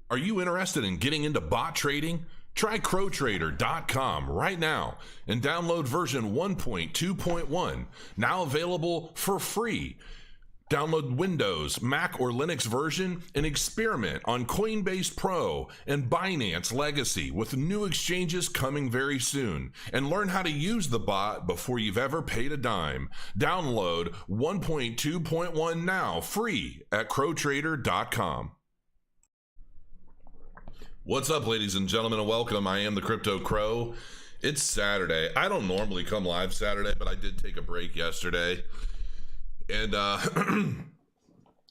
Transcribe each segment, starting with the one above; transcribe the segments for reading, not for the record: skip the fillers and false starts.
Are you interested in getting into bot trading? Try crowtrader.com right now and download version 1.2.1, now available for free. Download Windows, Mac, or Linux version and experiment on Coinbase Pro and Binance Legacy with new exchanges coming very soon. And learn how to use the bot before you've ever paid a dime. Download 1.2.1 now, free at crowtrader.com. What's up, ladies and gentlemen, and welcome. I am the Crypto Crow. It's Saturday. I don't normally come live Saturday, but I did take a break yesterday. And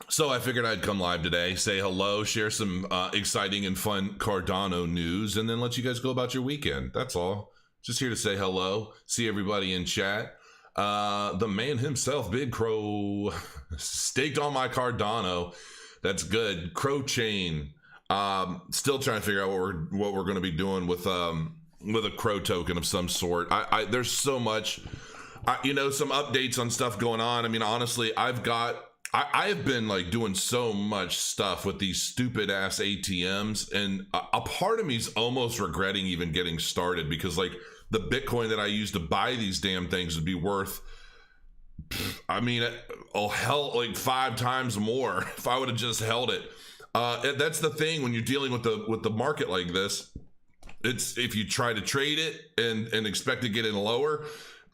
so I figured I'd come live today, say hello, share some exciting and fun Cardano news, and then let you guys go about your weekend. That's all. Just here to say hello, see everybody in chat. The man himself, Big Crow, staked on my Cardano. That's good. Crow Chain. Still trying to figure out what we're going to be doing with a Crow token of some sort. There's so much, some updates on stuff going on. I mean, honestly, I have been like doing so much stuff with these stupid ass ATMs, and a part of me is almost regretting even getting started, because like the Bitcoin that I used to buy these damn things would be worth, I mean, oh hell, like 5 times more if I would have just held it. That's the thing when you're dealing with the market like this. It's if you try to trade it and expect to get in lower,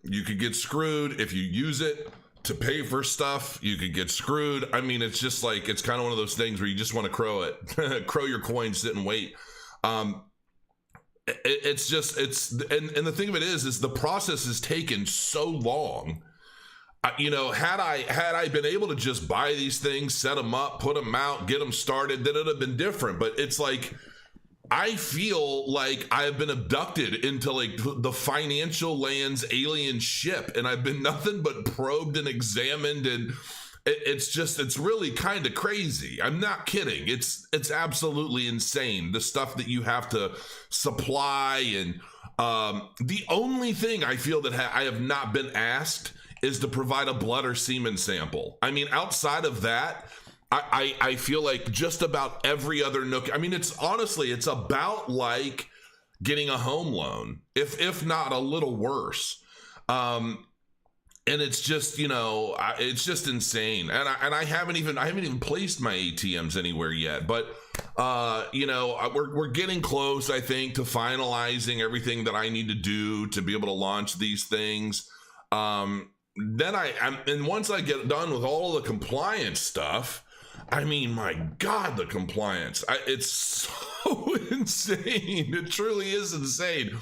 you could get screwed. If you use it to pay for stuff, you could get screwed. I mean, it's just like, it's kind of one of those things where you just want to crow it, crow your coin, sit and wait. It's the thing of it is the process has taken so long. Had I been able to just buy these things, set them up, put them out, get them started, then it would have been different. But it's like, I feel like I have been abducted into like the financial land's alien ship, and I've been nothing but probed and examined, and it's really kind of crazy. I'm not kidding. It's absolutely insane, the stuff that you have to supply. And the only thing I feel that I have not been asked is to provide a blood or semen sample. I mean, outside of that, I feel like just about every other nook. I mean, it's about like getting a home loan, if not a little worse. And it's just, it's just insane. And I haven't even placed my ATMs anywhere yet. But we're getting close, I think, to finalizing everything that I need to do to be able to launch these things. Then and once I get done with all of the compliance stuff, I mean, my God, the compliance, it's so insane. It truly is insane.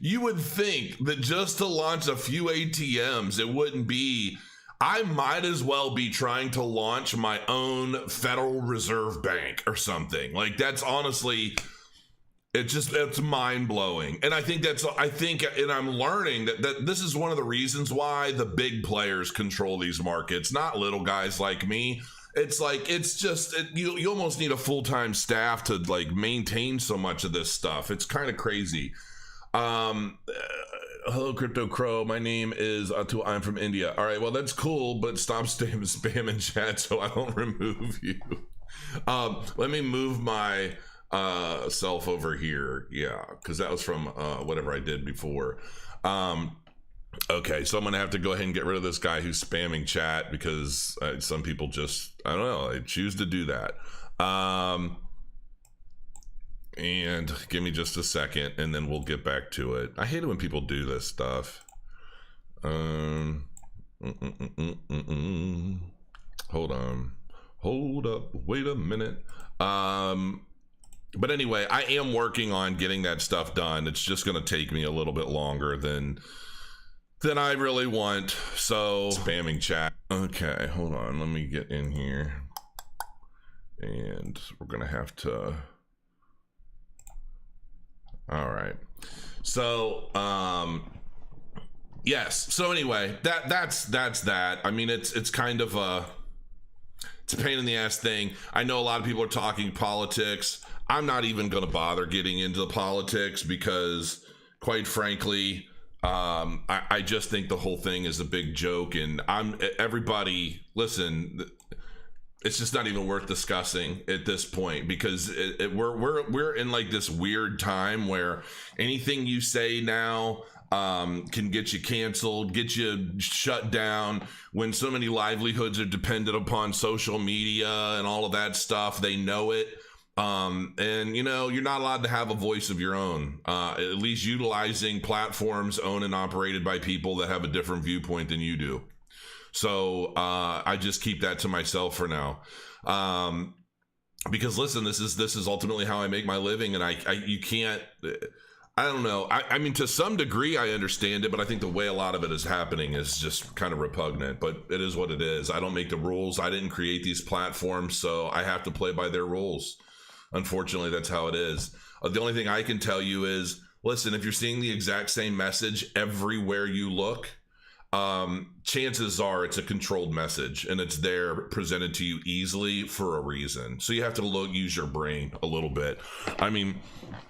You would think that just to launch a few ATMs, it wouldn't be, I might as well be trying to launch my own Federal Reserve Bank or something. Like, that's honestly, it's mind-blowing. And I think and I'm learning that this is one of the reasons why the big players control these markets, not little guys like me. It's like, you almost need a full-time staff to like maintain so much of this stuff. It's kind of crazy. Hello, Crypto Crow. My name is Atul. I'm from India. All right, well, that's cool, but stop spamming chat so I don't remove you. Let me move my self over here, because that was from whatever I did before. Okay, so I'm gonna have to go ahead and get rid of this guy who's spamming chat, because some people just, I don't know, they choose to do that. And give me just a second and then we'll get back to it. I hate it when people do this stuff. Hold up, wait a minute. But anyway, I am working on getting that stuff done. It's just going to take me a little bit longer than I really want. So, spamming chat. Okay, hold on. Let me get in here. And we're going to have to... All right. So, yes. So anyway, that's that. I mean, it's kind of it's a pain in the ass thing. I know a lot of people are talking politics. I'm not even going to bother getting into the politics because, quite frankly, I just think the whole thing is a big joke. And everybody, listen, it's just not even worth discussing at this point, because we're in like this weird time where anything you say now can get you canceled, get you shut down. When so many livelihoods are dependent upon social media and all of that stuff, they know it. And you know, you're not allowed to have a voice of your own, at least utilizing platforms owned and operated by people that have a different viewpoint than you do. So I just keep that to myself for now, because listen, this is ultimately how I make my living, and you can't. I don't know. I mean, to some degree, I understand it, but I think the way a lot of it is happening is just kind of repugnant. But it is what it is. I don't make the rules. I didn't create these platforms, so I have to play by their rules. Unfortunately, that's how it is. The only thing I can tell you is, listen, if you're seeing the exact same message everywhere you look, chances are it's a controlled message, and it's there presented to you easily for a reason. So you have to use your brain a little bit. I mean,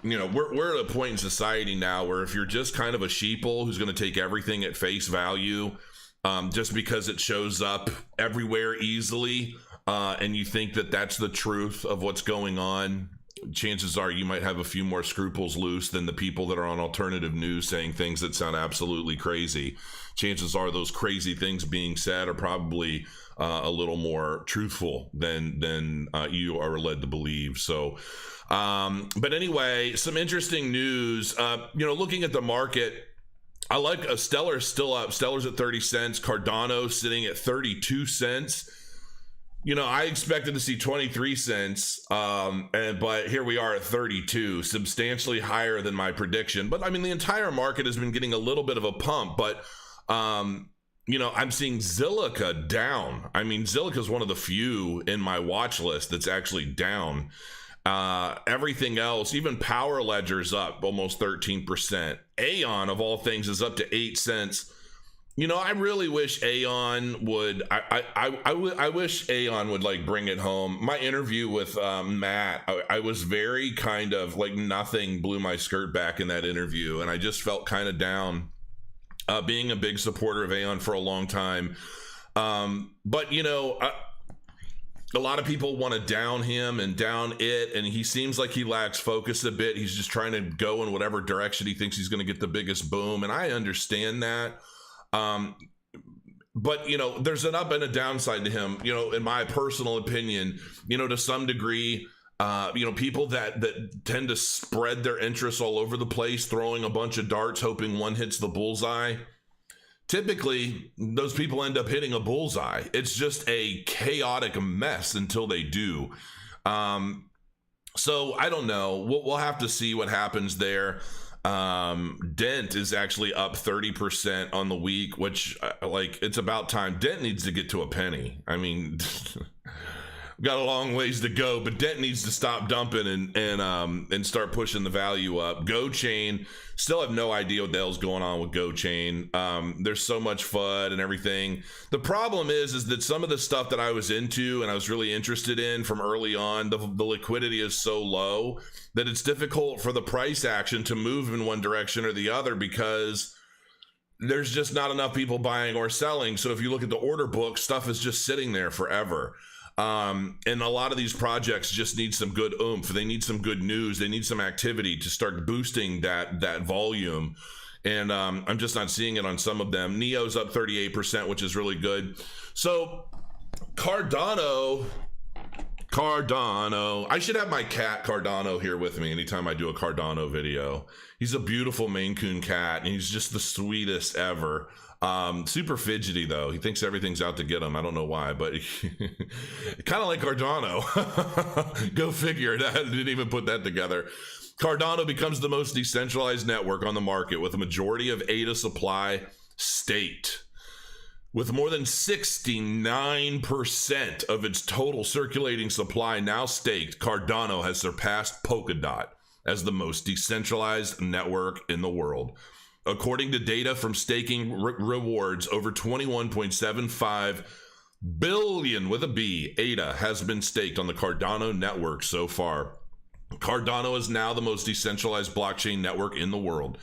you know, we're at a point in society now where if you're just kind of a sheeple who's going to take everything at face value, just because it shows up everywhere easily, and you think that that's the truth of what's going on, chances are you might have a few more scruples loose than the people that are on alternative news saying things that sound absolutely crazy. Chances are those crazy things being said are probably a little more truthful than you are led to believe. So, but anyway, some interesting news. You know, looking at the market, I like Stellar's still up. Stellar's at 30 cents. Cardano sitting at 32 cents. You know, I expected to see 23 cents, but here we are at 32, substantially higher than my prediction. But I mean, the entire market has been getting a little bit of a pump, but you know, I'm seeing Zilliqa down. I mean, Zilliqa is one of the few in my watch list that's actually down. Everything else, even Power Ledger's up almost 13%. Aeon, of all things, is up to 8 cents. You know, I really wish Aeon would. I wish Aeon would like bring it home. My interview with Matt, I was very kind of like, nothing blew my skirt back in that interview, and I just felt kind of down. Being a big supporter of Aeon for a long time, but you know, a lot of people want to down him and down it, and he seems like he lacks focus a bit. He's just trying to go in whatever direction he thinks he's going to get the biggest boom, and I understand that. But you know, there's an up and a downside to him, you know, in my personal opinion. You know, to some degree, you know, people that tend to spread their interests all over the place, throwing a bunch of darts hoping one hits the bullseye, typically those people end up hitting a bullseye. It's just a chaotic mess until they do. So I don't know, we'll have to see what happens there. Dent is actually up 30% on the week, which like, it's about time. Dent needs to get to a penny. I mean, got a long ways to go, but Dent needs to stop dumping and start pushing the value up. GoChain, still have no idea what the hell's going on with GoChain. There's so much FUD and everything. The problem is that some of the stuff that I was into and I was really interested in from early on, the liquidity is so low that it's difficult for the price action to move in one direction or the other, because there's just not enough people buying or selling. So if you look at the order book, stuff is just sitting there forever. And a lot of these projects just need some good oomph. They need some good news. They need some activity to start boosting that volume. And I'm just not seeing it on some of them. Neo's up 38%, which is really good. So Cardano. I should have my cat Cardano here with me anytime I do a Cardano video. He's a beautiful Maine Coon cat, and he's just the sweetest ever. Super fidgety though. He thinks everything's out to get him. I don't know why, but kind of like Cardano. Go figure. I didn't even put that together. Cardano becomes the most decentralized network on the market, with a majority of ADA supply staked. With more than 69% of its total circulating supply now staked, Cardano has surpassed Polkadot as the most decentralized network in the world. According to data from staking rewards, over 21.75 billion with a B ADA has been staked on the Cardano network so far. Cardano is now the most decentralized blockchain network in the world.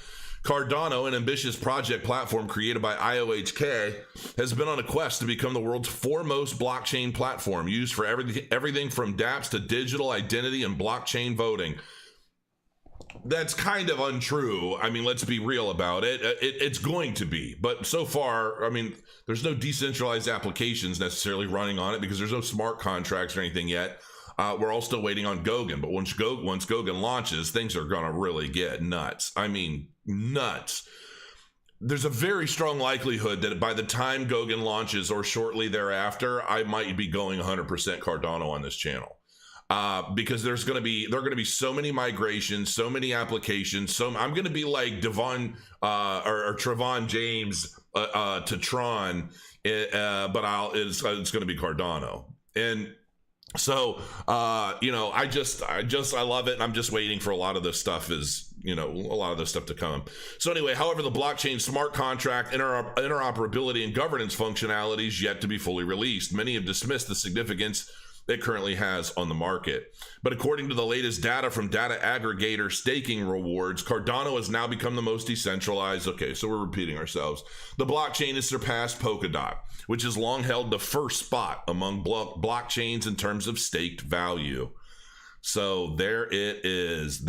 Cardano, an ambitious project platform created by IOHK, has been on a quest to become the world's foremost blockchain platform, used for everything from dApps to digital identity and blockchain voting. That's kind of untrue. I mean, let's be real about it. It's going to be. But so far, I mean, there's no decentralized applications necessarily running on it because there's no smart contracts or anything yet. We're all still waiting on Goguen. But once Goguen launches, things are going to really get nuts. I mean, nuts. There's a very strong likelihood that by the time Goguen launches or shortly thereafter, I might be going 100% Cardano on this channel. Because there are going to be so many migrations, so many applications. I'm going to be like Devon or Trevon James to Tron, but it's going to be Cardano. And so I love it, and I'm just waiting for a lot of this stuff to come. So anyway, however, the blockchain smart contract interoperability and governance functionality is yet to be fully released. Many have dismissed the significance it currently has on the market. But according to the latest data from data aggregator Staking Rewards, Cardano has now become the most decentralized. Okay, so we're repeating ourselves. The blockchain has surpassed Polkadot, which has long held the first spot among blockchains in terms of staked value. So there it is.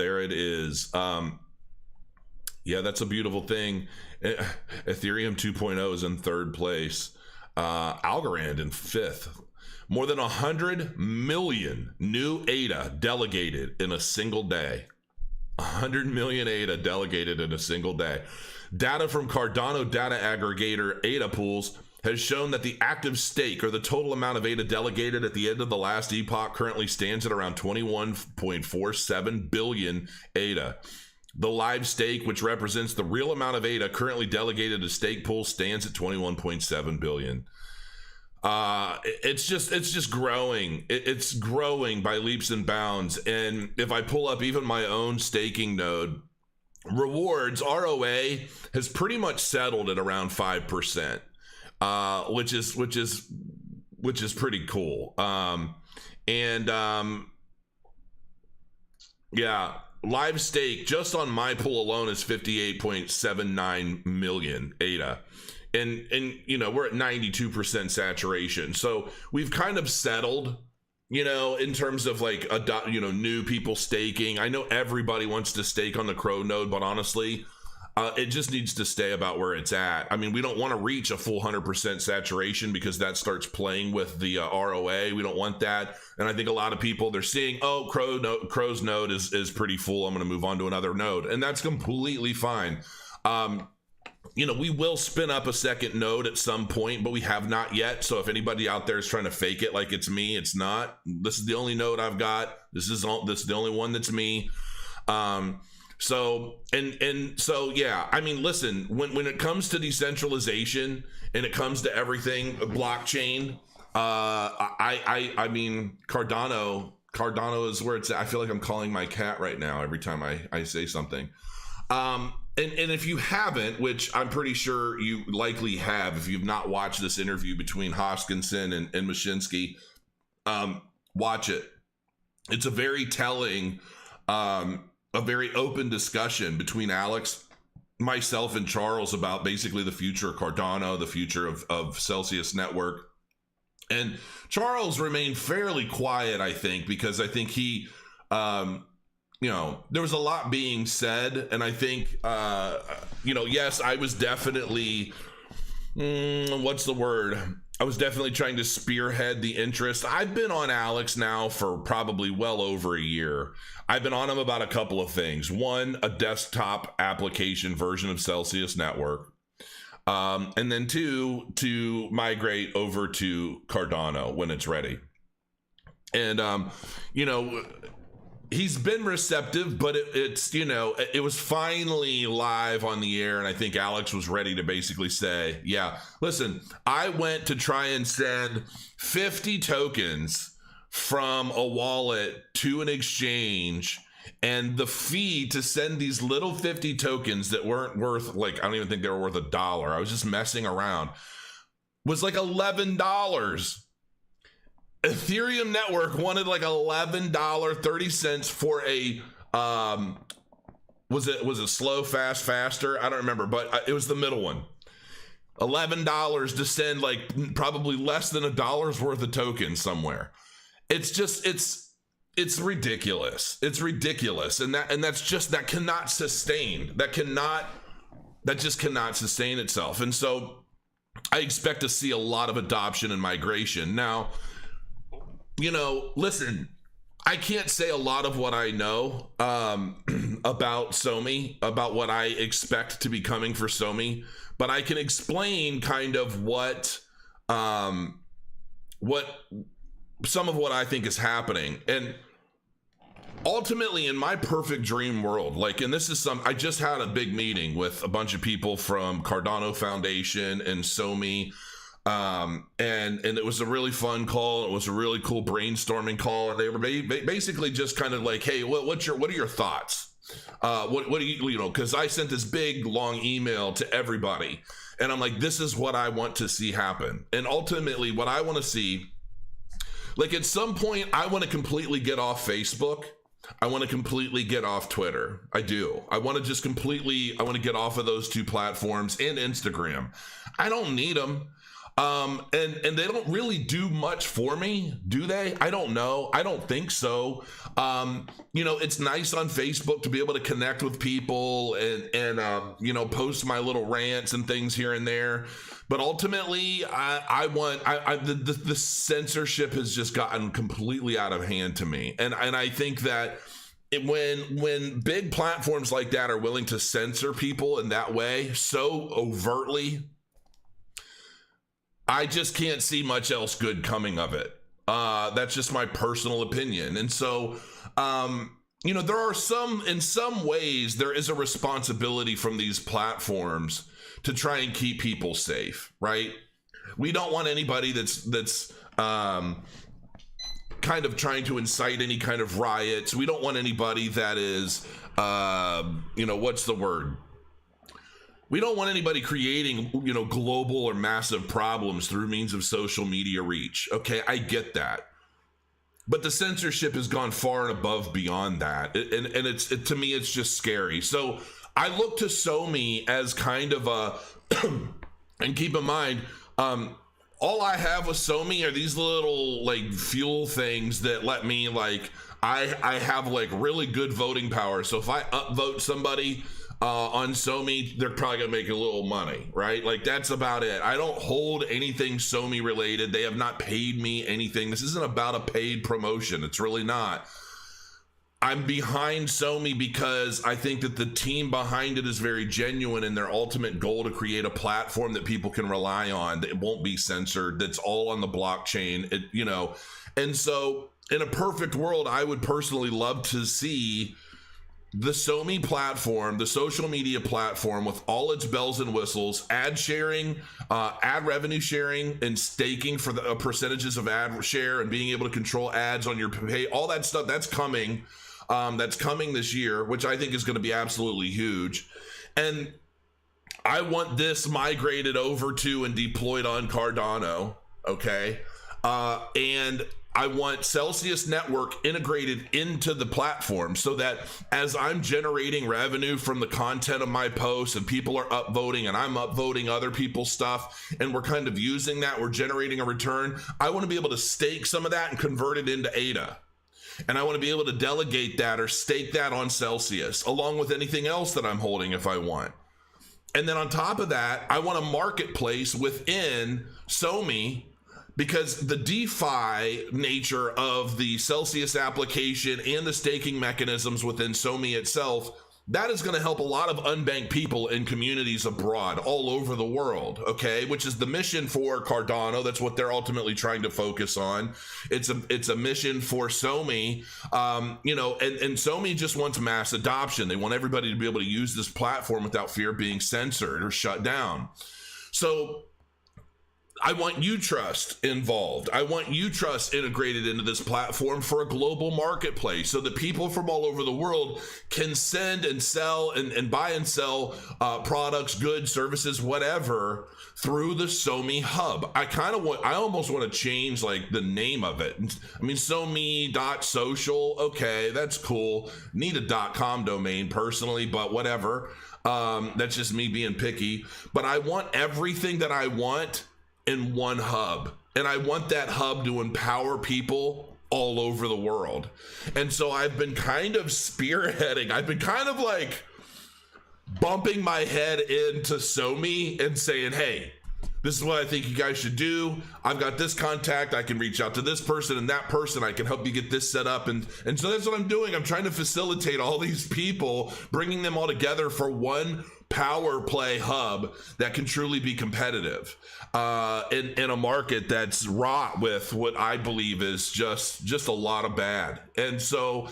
Yeah, that's a beautiful thing. Ethereum 2.0 is in third place. Algorand in fifth. More than 100 million new ADA delegated in a single day. 100 million ADA delegated in a single day. Data from Cardano data aggregator ADA pools has shown that the active stake, or the total amount of ADA delegated at the end of the last epoch, currently stands at around 21.47 billion ADA. The live stake, which represents the real amount of ADA currently delegated to stake pools, stands at 21.7 billion. It's just growing. It's growing by leaps and bounds. And if I pull up even my own staking node, rewards ROA has pretty much settled at around 5%, which is pretty cool. Yeah, live stake just on my pool alone is 58.79 million ADA. And we're at 92% saturation. So we've kind of settled, in terms of like, new people staking. I know everybody wants to stake on the Crow node, but honestly, it just needs to stay about where it's at. I mean, we don't want to reach a full 100% saturation because that starts playing with the ROA. We don't want that. And I think a lot of people, they're seeing, Crow's node is pretty full. I'm going to move on to another node. And that's completely fine. We will spin up a second node at some point, but we have not yet. So if anybody out there is trying to fake it like it's me, it's not. This is the only node I've got. This is the only one that's me. So yeah, I mean, listen, when it comes to decentralization and it comes to everything blockchain, I mean, Cardano is where it's at. I feel like I'm calling my cat right now every time I say something. And if you haven't, which I'm pretty sure you likely have, if you've not watched this interview between Hoskinson and Mashinsky, watch it. It's a very telling, a very open discussion between Alex, myself, and Charles about basically the future of Cardano, the future of Celsius Network. And Charles remained fairly quiet, I think, because I think he... there was a lot being said, and I think, yes, I was definitely, what's the word? I was definitely trying to spearhead the interest. I've been on Alex now for probably well over a year. I've been on him about a couple of things. One, a desktop application version of Celsius Network. And then two, to migrate over to Cardano when it's ready. And, he's been receptive, but it was finally live on the air, and I think Alex was ready to basically say, yeah, listen, I went to try and send 50 tokens from a wallet to an exchange, and the fee to send these little 50 tokens that weren't worth, like, I don't even think they were worth $1. I was just messing around, was like $11. Ethereum network wanted like $11.30 for Was it slow, fast, faster? I don't remember, but it was the middle one. $11 to send like probably less than $1 worth of tokens somewhere. It's just it's ridiculous. It's ridiculous, and that cannot sustain. That just cannot sustain itself. And so I expect to see a lot of adoption and migration. Now, listen, I can't say a lot of what I know about SoMe, about what I expect to be coming for SoMe, but I can explain kind of what some of what I think is happening. And ultimately, in my perfect dream world, and this is I just had a big meeting with a bunch of people from Cardano Foundation and SoMe, and it was a really fun call. It was a really cool brainstorming call, and they were basically just kind of like, hey, what are your thoughts? What do you because I sent this big long email to everybody, and I'm like, this is what I want to see happen. And ultimately what I want to see, at some point, I want to completely get off Facebook. I want to completely get off Twitter. I do. I want to get off of those two platforms and Instagram. I don't need them. And they don't really do much for me, do they? I don't know. I don't think so. It's nice on Facebook to be able to connect with people and post my little rants and things here and there. But ultimately, the censorship has just gotten completely out of hand to me. And I think that when big platforms like that are willing to censor people in that way, so overtly, I just can't see much else good coming of it. That's just my personal opinion. And so, there are in some ways, there is a responsibility from these platforms to try and keep people safe, right? We don't want anybody that's kind of trying to incite any kind of riots. We don't want anybody that is, what's the word? We don't want anybody creating, global or massive problems through means of social media reach. Okay, I get that. But the censorship has gone far and above beyond that. And to me, it's just scary. So I look to SoMe as kind of and keep in mind, all I have with SoMe are these little fuel things that let me I have really good voting power. So if I upvote somebody on SoMe, they're probably gonna make a little money, right? That's about it. I don't hold anything SoMe related. They have not paid me anything. This isn't about a paid promotion. It's really not. I'm behind SoMe because I think that the team behind it is very genuine in their ultimate goal to create a platform that people can rely on, that won't be censored, that's all on the blockchain, And so in a perfect world, I would personally love to see the SoMe platform, the social media platform, with all its bells and whistles, ad sharing, ad revenue sharing, and staking for the percentages of ad share, and being able to control ads on your pay, all that stuff, that's coming. That's coming this year, which I think is going to be absolutely huge. And I want this migrated over to and deployed on Cardano, okay? And I want Celsius Network integrated into the platform so that as I'm generating revenue from the content of my posts and people are upvoting and I'm upvoting other people's stuff and we're kind of using that, we're generating a return, I want to be able to stake some of that and convert it into ADA. And I want to be able to delegate that or stake that on Celsius along with anything else that I'm holding if I want. And then on top of that, I want a marketplace within SoMe, because the DeFi nature of the Celsius application and the staking mechanisms within SoMe itself, that is going to help a lot of unbanked people in communities abroad all over the world, okay? Which is the mission for Cardano. That's what they're ultimately trying to focus on. It's a mission for SoMe, and SoMe just wants mass adoption. They want everybody to be able to use this platform without fear of being censored or shut down. So I want Utrust involved. I want Utrust integrated into this platform for a global marketplace so that people from all over the world can send and sell and buy and sell products, goods, services, whatever, through the SoMe hub. I almost want to change like the name of it. I mean, SoMe.social, okay, that's cool. Need a .com domain personally, but whatever. That's just me being picky. But I want everything that I want in one hub, and I want that hub to empower people all over the world. And so I've been kind of spearheading, I've been kind of like bumping my head into SoMe and saying, hey, this is what I think you guys should do. I've got this contact. I can reach out to this person and that person. I can help you get this set up. And so that's what I'm doing. I'm trying to facilitate all these people, bringing them all together for one power play hub that can truly be competitive in a market that's wrought with what I believe is just a lot of bad. And so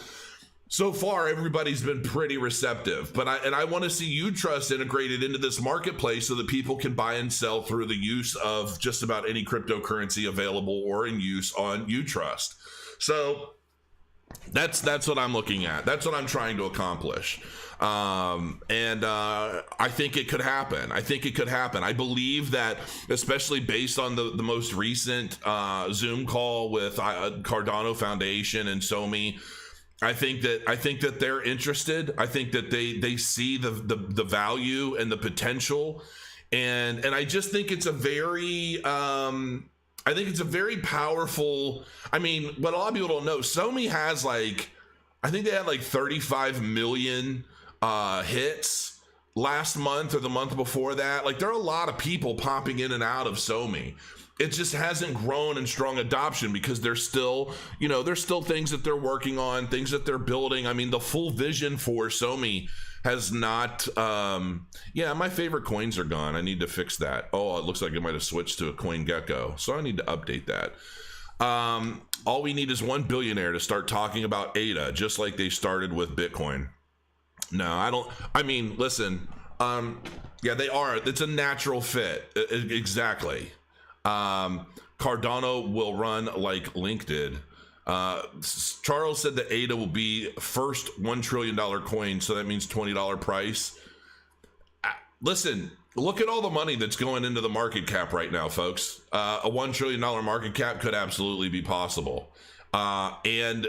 far, everybody's been pretty receptive, but I want to see Utrust integrated into this marketplace so that people can buy and sell through the use of just about any cryptocurrency available or in use on Utrust. So that's what I'm looking at. That's what I'm trying to accomplish. And I think it could happen. I believe that, especially based on the most recent Zoom call with Cardano Foundation and SoMe, I think that they're interested. I think that they see the value and the potential, and I just think it's a very powerful. I mean, what a lot of people don't know, SoMe has I think they had 35 million hits last month or the month before that. There are a lot of people popping in and out of SoMe. It just hasn't grown in strong adoption because there's still things that they're working on, things that they're building. I mean, the full vision for SoMe has not. My favorite coins are gone. I need to fix that. Oh, it looks like it might have switched to a CoinGecko, so I need to update that. All we need is one billionaire to start talking about ADA, just like they started with Bitcoin. No, I don't. I mean, listen. Yeah, they are. It's a natural fit. Exactly. Cardano will run like Link did. Charles said that ADA will be first $1 trillion coin, so that means $20 price. Listen, look at all the money that's going into the market cap right now, folks. A $1 trillion market cap could absolutely be possible. And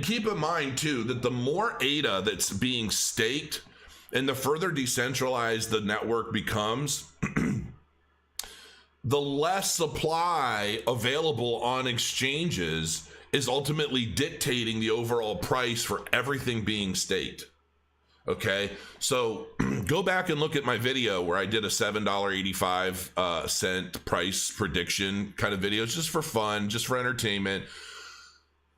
keep in mind too that the more ADA that's being staked and the further decentralized the network becomes, the less supply available on exchanges is ultimately dictating the overall price for everything being staked. Okay, so go back and look at my video where I did a $7.85 price prediction kind of videos, just for fun, just for entertainment.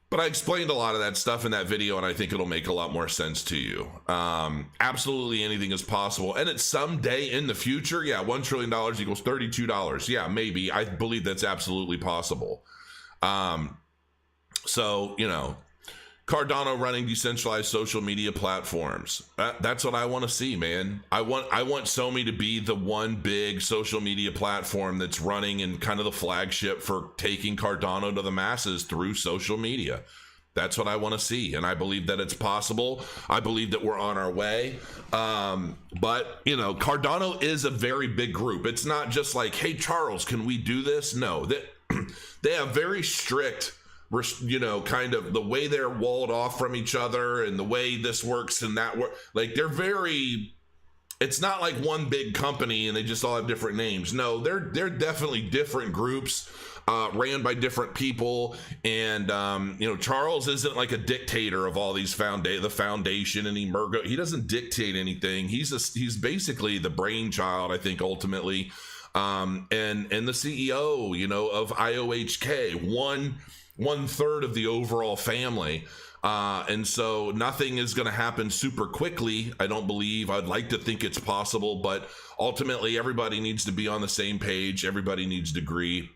But I explained a lot of that stuff in that video, and I think it'll make a lot more sense to you. Absolutely anything is possible. And at some day in the future, yeah, $1 trillion equals $32. Yeah, maybe. I believe that's absolutely possible. So, Cardano running decentralized social media platforms. That's what I want to see, man. I want SoMe to be the one big social media platform that's running and kind of the flagship for taking Cardano to the masses through social media. That's what I want to see, and I believe that it's possible. I believe that we're on our way. But Cardano is a very big group. It's not just like, hey, Charles, can we do this? No, they have very strict, kind of the way they're walled off from each other and the way this works and that work. It's not like one big company and they just all have different names. No, they're definitely different groups, ran by different people. And, Charles isn't like a dictator of all these the foundation and Emergo. He doesn't dictate anything. He's basically the brainchild, I think, ultimately. And the CEO, of IOHK, one third of the overall family. And so nothing is going to happen super quickly. I don't believe. I'd like to think it's possible, but ultimately everybody needs to be on the same page. Everybody needs to agree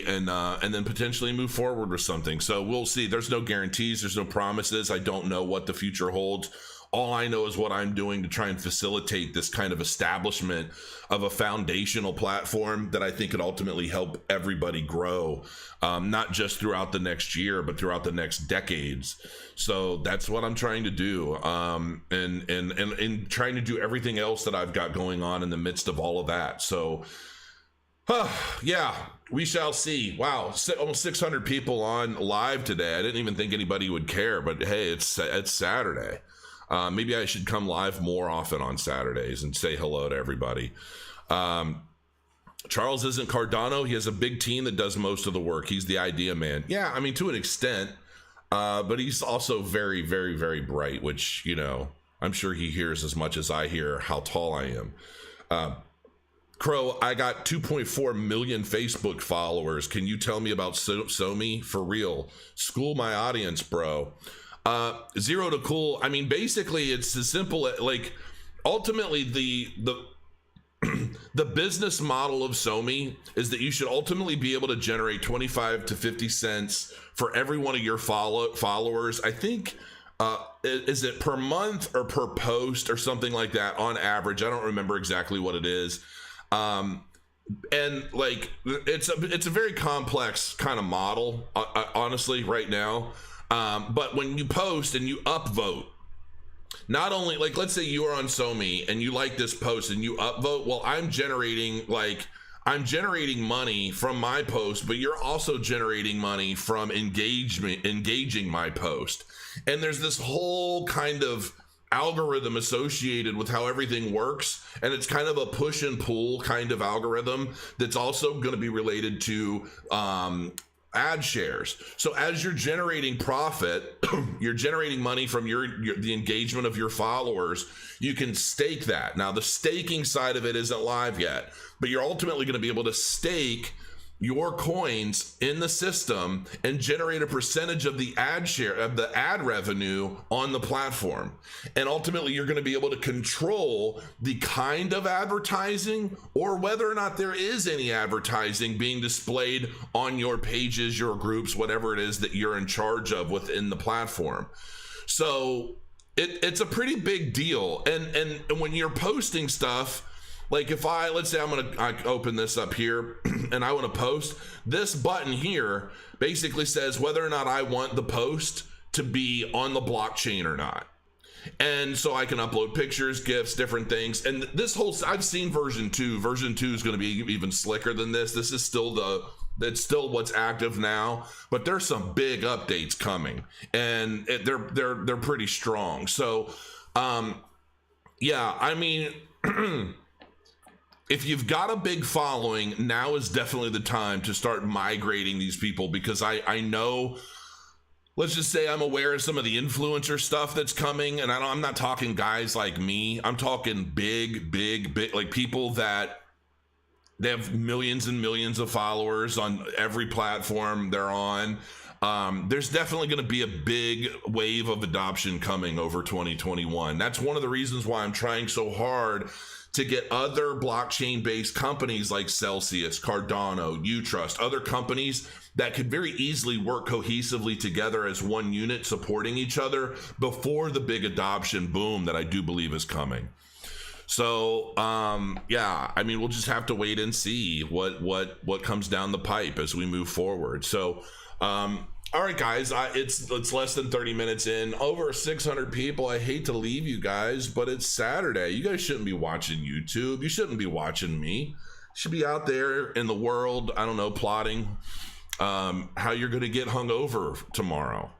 and then potentially move forward with something. So we'll see. There's no guarantees. There's no promises. I don't know what the future holds. All I know is what I'm doing to try and facilitate this kind of establishment of a foundational platform that I think could ultimately help everybody grow, not just throughout the next year, but throughout the next decades. So that's what I'm trying to do, and trying to do everything else that I've got going on in the midst of all of that. So yeah, we shall see. Wow, almost 600 people on live today. I didn't even think anybody would care, but hey, it's Saturday. Maybe I should come live more often on Saturdays and say hello to everybody. Charles isn't Cardano. He has a big team that does most of the work. He's the idea man. Yeah, I mean, to an extent, but he's also very, very, very bright, which, you know, I'm sure he hears as much as I hear how tall I am. Crow, I got 2.4 million Facebook followers. Can you tell me about Somi? For real. School my audience, bro. Zero to cool. I mean, basically, it's as simple, like, ultimately, the business model of Somi is that you should ultimately be able to generate 25 to 50 cents for every one of your followers. I think, is it per month or per post or something like that on average? I don't remember exactly what it is. And like, it's a very complex kind of model, honestly, right now. But when you post and you upvote, not only, like, let's say you are on Somi and you like this post and you upvote, well, I'm generating money from my post, but you're also generating money from engaging my post. And there's this whole kind of algorithm associated with how everything works, and it's kind of a push and pull kind of algorithm that's also going to be related to ad shares. So as you're generating profit, you're generating money from the engagement of your followers. You can stake that. Now, the staking side of it isn't live yet, but you're ultimately going to be able to stake your coins in the system and generate a percentage of the ad share of the ad revenue on the platform. And ultimately, you're going to be able to control the kind of advertising or whether or not there is any advertising being displayed on your pages, your groups, whatever it is that you're in charge of within the platform. So it's a pretty big deal. And when you're posting stuff, like if let's say I open this up here and I want to post, this button here basically says whether or not I want the post to be on the blockchain or not. And so I can upload pictures, GIFs, different things. And this whole, I've seen version 2. Version 2 is going to be even slicker than this. This is still that's still what's active now, but there's some big updates coming, and they're pretty strong. So, yeah, I mean, if you've got a big following, now is definitely the time to start migrating these people, because I know, let's just say I'm aware of some of the influencer stuff that's coming, and I'm not talking guys like me. I'm talking big, like people that they have millions and millions of followers on every platform they're on. There's definitely going to be a big wave of adoption coming over 2021. That's one of the reasons why I'm trying so hard to get other blockchain-based companies like Celsius, Cardano, Utrust, other companies that could very easily work cohesively together as one unit supporting each other before the big adoption boom that I do believe is coming. So, yeah, I mean, we'll just have to wait and see what comes down the pipe as we move forward. So, all right, guys, it's less than 30 minutes in, over 600 people. I hate to leave you guys, but it's Saturday. You guys shouldn't be watching YouTube. You shouldn't be watching me. You should be out there in the world, I don't know, plotting how you're going to get hungover tomorrow.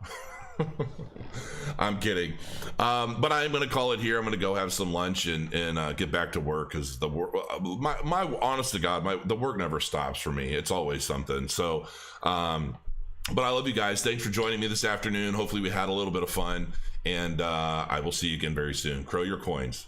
I'm kidding. But I'm going to call it here. I'm going to go have some lunch and get back to work, because the work, my honest to God, the work never stops for me. It's always something. So, but I love you guys. Thanks for joining me this afternoon. Hopefully we had a little bit of fun, and I will see you again very soon. Crow your coins.